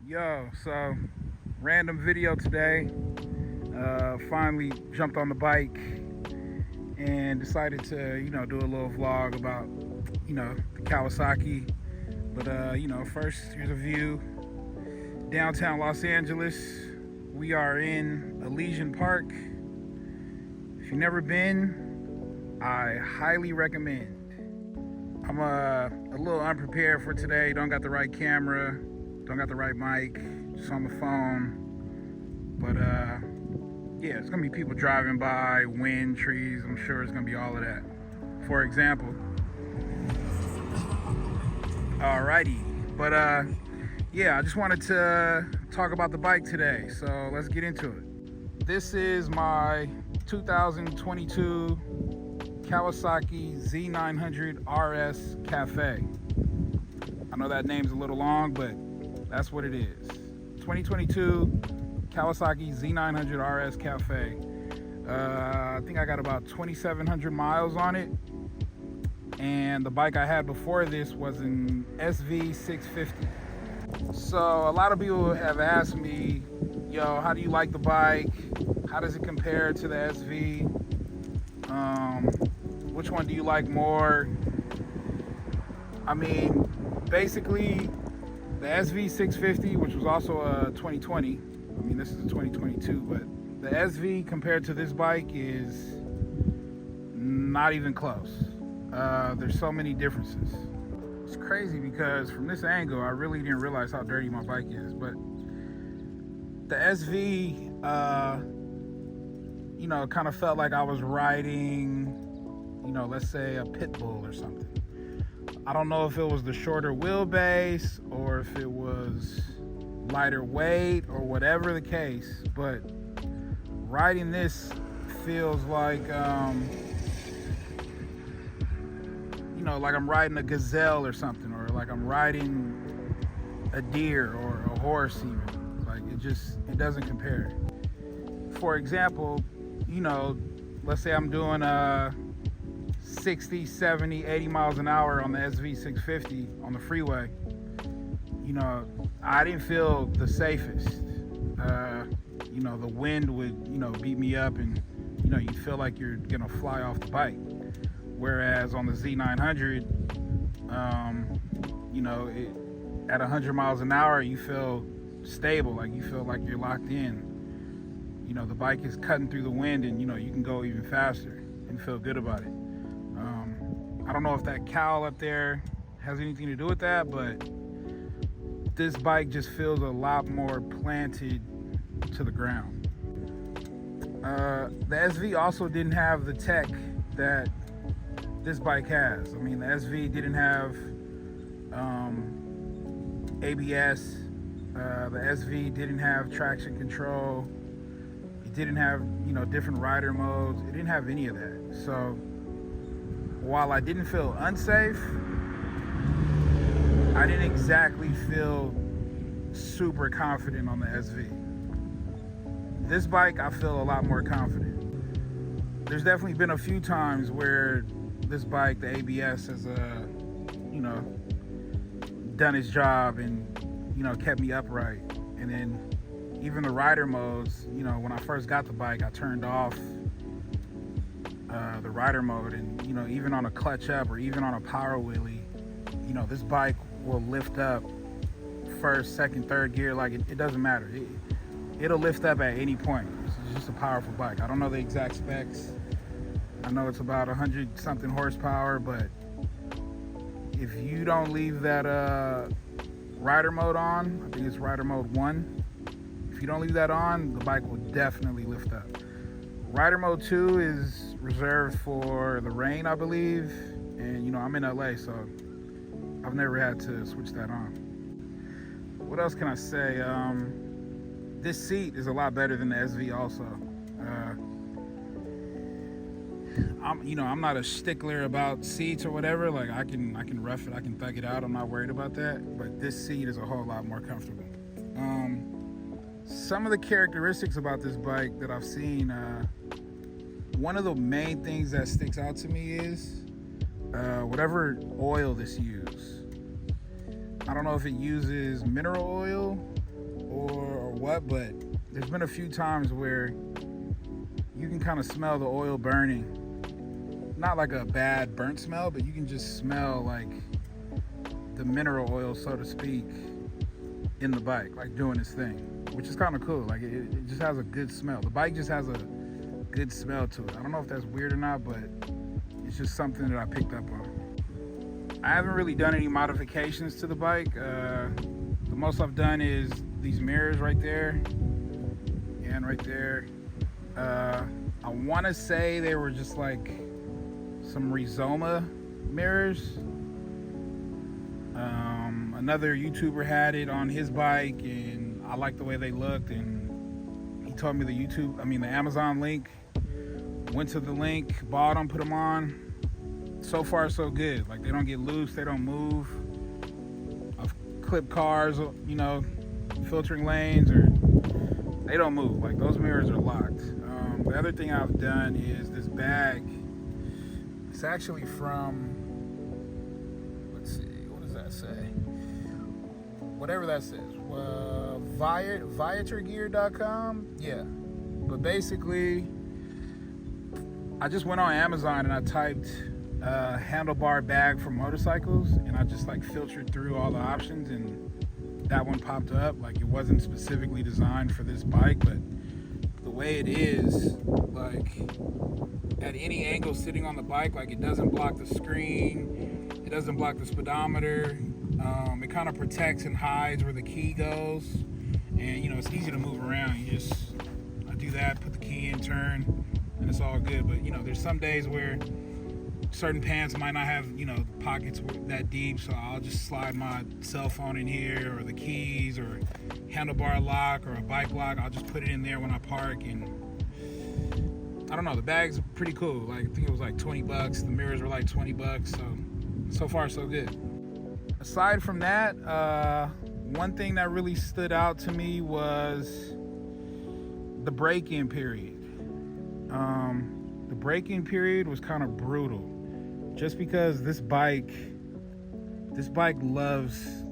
Yo, so random video today. Finally jumped on the bike and decided to, do a little vlog about, the Kawasaki. But, first, here's a view. Downtown Los Angeles. We are in Elysian Park. If you've never been, I highly recommend. I'm a little unprepared for today. Don't got the right camera. Don't got the right mic, just on the phone. But yeah, it's gonna be people driving by, wind, trees. I'm sure it's gonna be all of that. For example. Alrighty, but yeah, I just wanted to talk about the bike today. So let's get into it. This is my 2022 Kawasaki Z900RS Cafe. I know that name's a little long, but that's what it is. 2022 Kawasaki Z900RS Cafe. I think I got about 2,700 miles on it. And the bike I had before this was an SV650. So a lot of people have asked me, yo, how do you like the bike? How does it compare to the SV? Which one do you like more? I mean, basically, the SV650, which was also a 2020, I mean, this is a 2022, but the SV compared to this bike is not even close. There's so many differences. It's crazy because from this angle, I really didn't realize how dirty my bike is, but the SV, kind of felt like I was riding, let's say a pit bull or something. I don't know if it was the shorter wheelbase or if it was lighter weight or whatever the case, but riding this feels like, like I'm riding a gazelle or something, or like I'm riding a deer or a horse even. Like it doesn't compare. For example, let's say I'm doing 60, 70, 80 miles an hour on the SV650 on the freeway. I didn't feel the safest. The wind would, beat me up and, you feel like you're gonna fly off the bike. Whereas on the Z900, at 100 miles an hour, you feel stable, like you feel like you're locked in. The bike is cutting through the wind and, you can go even faster and feel good about it. I don't know if that cowl up there has anything to do with that, but this bike just feels a lot more planted to the ground. The SV also didn't have the tech that this bike has. I mean, the SV didn't have ABS. The SV didn't have traction control. It didn't have, different rider modes. It didn't have any of that. So while I didn't feel unsafe, I didn't exactly feel super confident on the SV. This bike, I feel a lot more confident. There's definitely been a few times where this bike, the ABS, has, done its job and, kept me upright. And then even the rider modes, when I first got the bike, I turned off the rider mode, and even on a clutch up or even on a power wheelie, this bike will lift up first, second, third gear. Like it doesn't matter. It'll lift up at any point. It's just a powerful bike. I don't know the exact specs. I know it's about 100 something horsepower, but if you don't leave that rider mode on, I think it's rider mode 1. If you don't leave that on, the bike will definitely lift up. Rider mode 2 is reserved for the rain, I believe. And, I'm in LA, so I've never had to switch that on. What else can I say? This seat is a lot better than the SV also. I'm not a stickler about seats or whatever. Like I can rough it, I can thug it out. I'm not worried about that. But this seat is a whole lot more comfortable. Some of the characteristics about this bike that I've seen, one of the main things that sticks out to me is whatever oil this uses. I don't know if it uses mineral oil what, but there's been a few times where you can kind of smell the oil burning. Not like a bad burnt smell, but you can just smell like the mineral oil, so to speak, in the bike, like doing its thing, which is kind of cool. Like it just has a good smell. The bike just has a good smell to it. I don't know if that's weird or not, but it's just something that I picked up on. I haven't really done any modifications to the bike. The most I've done is these mirrors right there and right there. I want to say they were just like some Rizoma mirrors. Another YouTuber had it on his bike, and I liked the way they looked, and he told me the Amazon link. Went to the link, bought them, put them on. So far, so good. Like, they don't get loose, they don't move. I've clipped cars, you know, filtering lanes, or they don't move. Like, those mirrors are locked. The other thing I've done is this bag. It's actually from, let's see, what does that say? Whatever that says. Viatorgear.com? Yeah. But basically, I just went on Amazon and I typed handlebar bag for motorcycles, and I just like filtered through all the options, and that one popped up. Like, it wasn't specifically designed for this bike, but the way it is, like, at any angle sitting on the bike, like, it doesn't block the screen, it doesn't block the speedometer. It kind of protects and hides where the key goes, and you know, it's easy to move around. I do that, put the key in, turn, and it's all good. But you know, there's some days where certain pants might not have, you know, pockets that deep, so I'll just slide my cell phone in here, or the keys, or handlebar lock, or a bike lock. I'll just put it in there when I park, and I don't know, the bag's pretty cool. Like, I think it was like $20. The mirrors were like $20, so far so good. Aside from that, one thing that really stood out to me was the break-in period. The break-in period was kind of brutal, just because this bike loves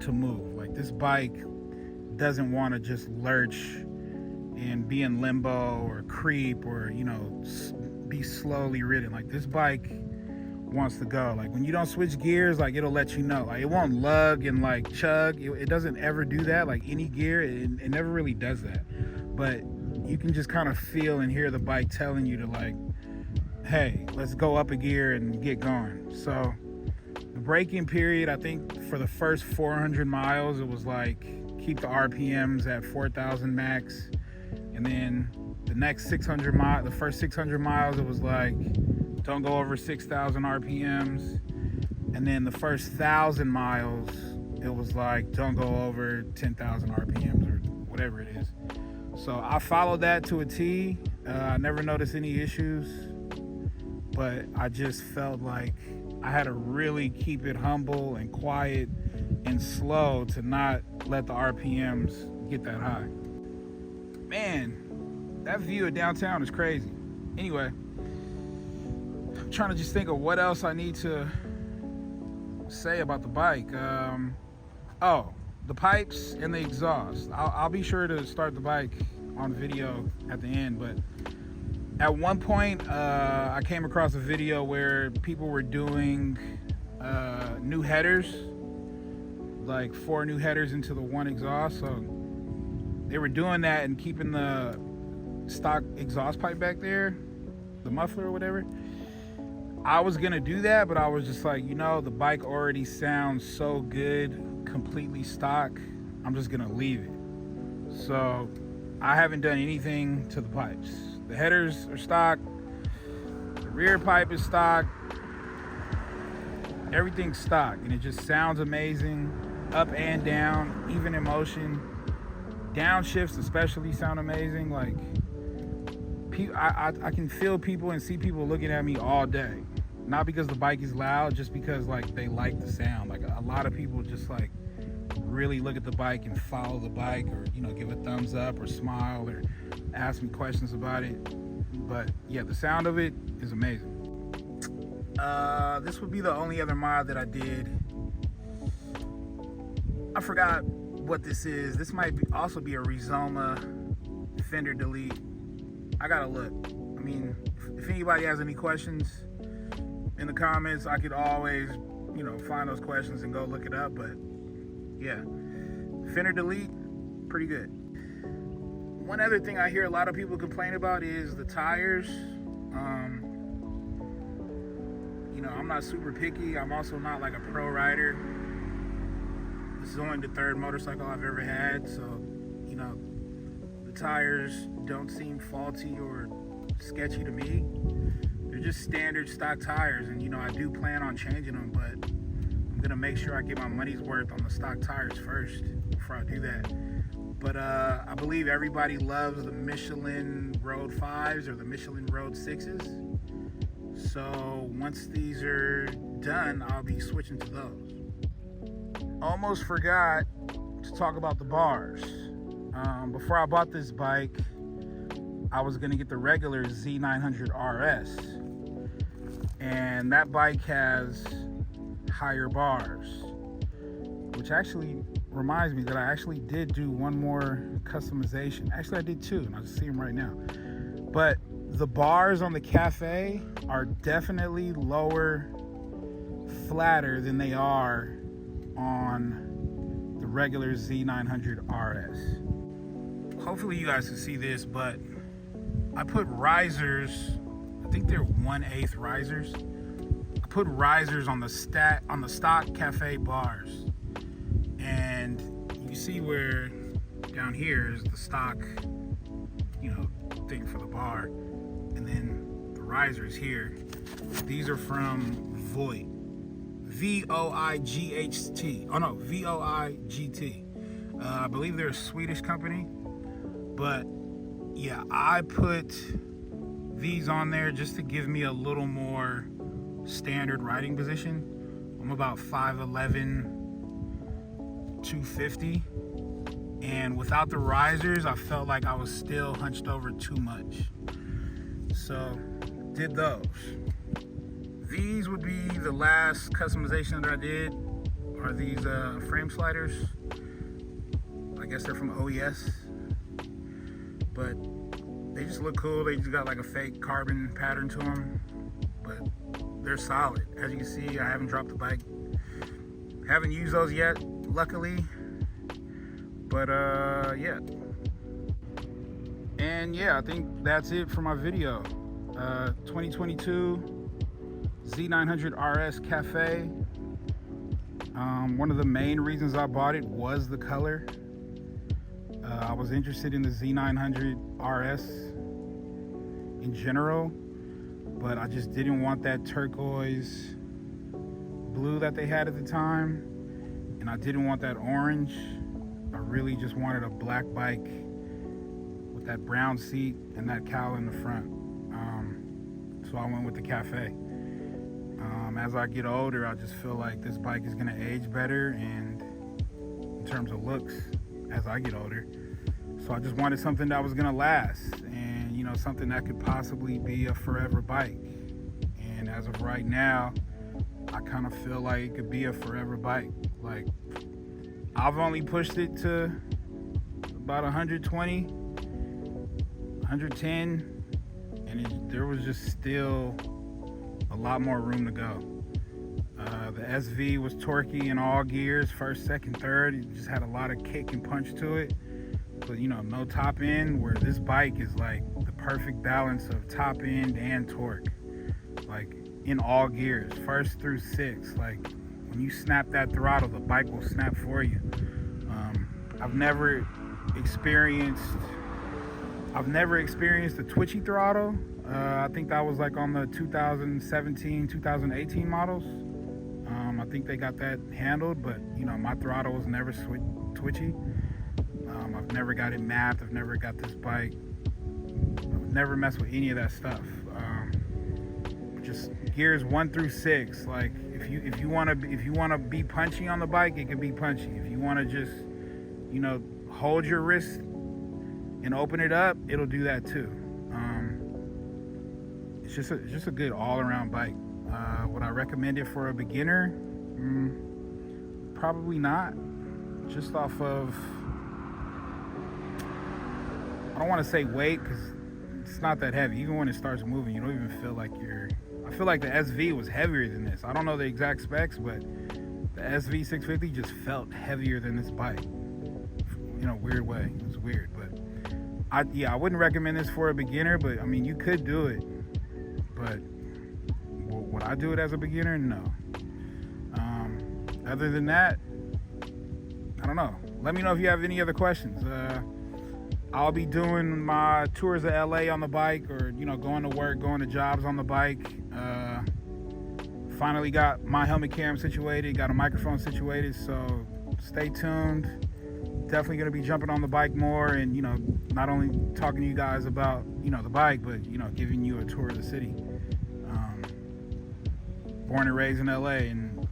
to move. Like, this bike doesn't want to just lurch and be in limbo or creep, or, you know, be slowly ridden. Like, this bike wants to go. Like, when you don't switch gears, like, it'll let you know. Like, it won't lug and like chug. It doesn't ever do that. Like, any gear, it never really does that. But you can just kind of feel and hear the bike telling you to, like, hey, let's go up a gear and get going. So the braking period, I think for the first 400 miles, it was like, keep the RPMs at 4,000 max. And then the next 600 miles, the first 600 miles, it was like, don't go over 6,000 RPMs. And then the first 1,000 miles, it was like, don't go over 10,000 RPMs, or whatever it is. So I followed that to a T. I never noticed any issues, but I just felt like I had to really keep it humble and quiet and slow to not let the RPMs get that high. Man, that view of downtown is crazy. Anyway, I'm trying to just think of what else I need to say about the bike. The pipes and the exhaust. I'll be sure to start the bike on video at the end, but at one point I came across a video where people were doing new headers, like 4 new headers into the one exhaust. So they were doing that and keeping the stock exhaust pipe back there, the muffler or whatever. I was gonna do that, but I was just like, you know, the bike already sounds so good completely stock, I'm just gonna leave it. So I haven't done anything to the pipes. The headers are stock, the rear pipe is stock, everything's stock, and it just sounds amazing, up and down, even in motion. Downshifts especially sound amazing. Like, I can feel people and see people looking at me all day, not because the bike is loud, just because like they like the sound. Like, a lot of people just like really look at the bike and follow the bike, or, you know, give a thumbs up or smile or ask me questions about it. But yeah, the sound of it is amazing. This would be the only other mod that I did. I forgot what this is. This might also be a Rizoma fender delete. I gotta look. I mean, if anybody has any questions in the comments, I could always, you know, find those questions and go look it up. But yeah, fender delete, pretty good. One other thing I hear a lot of people complain about is the tires. You know, I'm not super picky. I'm also not like a pro rider. This is only the third motorcycle I've ever had, so, you know, the tires don't seem faulty or sketchy to me. They're just standard stock tires, and, you know, I do plan on changing them, but I'm gonna make sure I get my money's worth on the stock tires first before I do that. But I believe everybody loves the Michelin Road 5s or the Michelin Road 6s. So once these are done, I'll be switching to those. Almost forgot to talk about the bars. Before I bought this bike, I was gonna get the regular Z900RS. And that bike has higher bars, which actually reminds me that I actually did do one more customization. Actually, I did two, and I just see them right now. But the bars on the Cafe are definitely lower, flatter than they are on the regular Z900RS. Hopefully you guys can see this, but I put risers, I think they're 1/8 risers. I put risers on the stock Cafe bars. And you see where down here is the stock, you know, thing for the bar, and then the risers here. These are from Voigt, Voigt. Oh no, Voigt. I believe they're a Swedish company, but yeah, I put these on there just to give me a little more standard riding position. I'm about 5'11", 250, and without the risers I felt like I was still hunched over too much, so did those. These would be the last customization that I did, are these frame sliders. I guess they're from OES, but they just look cool. They just got like a fake carbon pattern to them, but they're solid. As you can see, I haven't dropped the bike, haven't used those yet, luckily. But yeah, and yeah, I think that's it for my video. 2022 Z900RS Cafe. One of the main reasons I bought it was the color. I was interested in the Z900RS in general, but I just didn't want that turquoise blue that they had at the time, and I didn't want that orange. I really just wanted a black bike with that brown seat and that cowl in the front. So I went with the Cafe. As I get older, I just feel like this bike is gonna age better, and in terms of looks, as I get older. So I just wanted something that was gonna last, and you know, something that could possibly be a forever bike. And as of right now, I kind of feel like it could be a forever bike. Like, I've only pushed it to about 120, 110, and there was just still a lot more room to go. The SV was torquey in all gears, first, second, third. It just had a lot of kick and punch to it, but you know, no top end, where this bike is like the perfect balance of top end and torque, like in all gears, first through six. Like, when you snap that throttle, the bike will snap for you. I've never experienced a twitchy throttle. I think that was like on the 2017, 2018 models. I think they got that handled, but you know, my throttle was never twitchy. I've never got it mapped. I've never got this bike. I've never messed with any of that stuff. Just gears 1 through 6. Like, if you want to be punchy on the bike, it can be punchy. If you want to just, you know, hold your wrist and open it up, it'll do that too. It's just a good all-around bike. Would I recommend it for a beginner? Probably not. just off of, I don't want to say weight because it's not that heavy. Even when it starts moving, you don't even feel like I feel like the SV was heavier than this. I don't know the exact specs, but the SV 650 just felt heavier than this bike. In a weird way. It was weird, but I wouldn't recommend this for a beginner, but I mean, you could do it, but would I do it as a beginner? No. Other than that, I don't know. Let me know if you have any other questions. I'll be doing my tours of LA on the bike, or going to work, going to jobs on the bike. Finally got my helmet cam situated, got a microphone situated, so stay tuned. Definitely going to be jumping on the bike more, and not only talking to you guys about the bike, but giving you a tour of the city. Born and raised in LA, and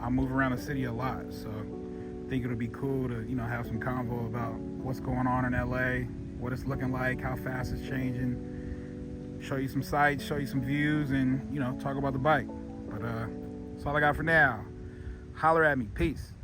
I move around the city a lot, so I think it'll be cool to have some convo about what's going on in LA, what it's looking like, how fast it's changing, show you some sights, show you some views, and talk about the bike. But that's all I got for now. Holler at me. Peace.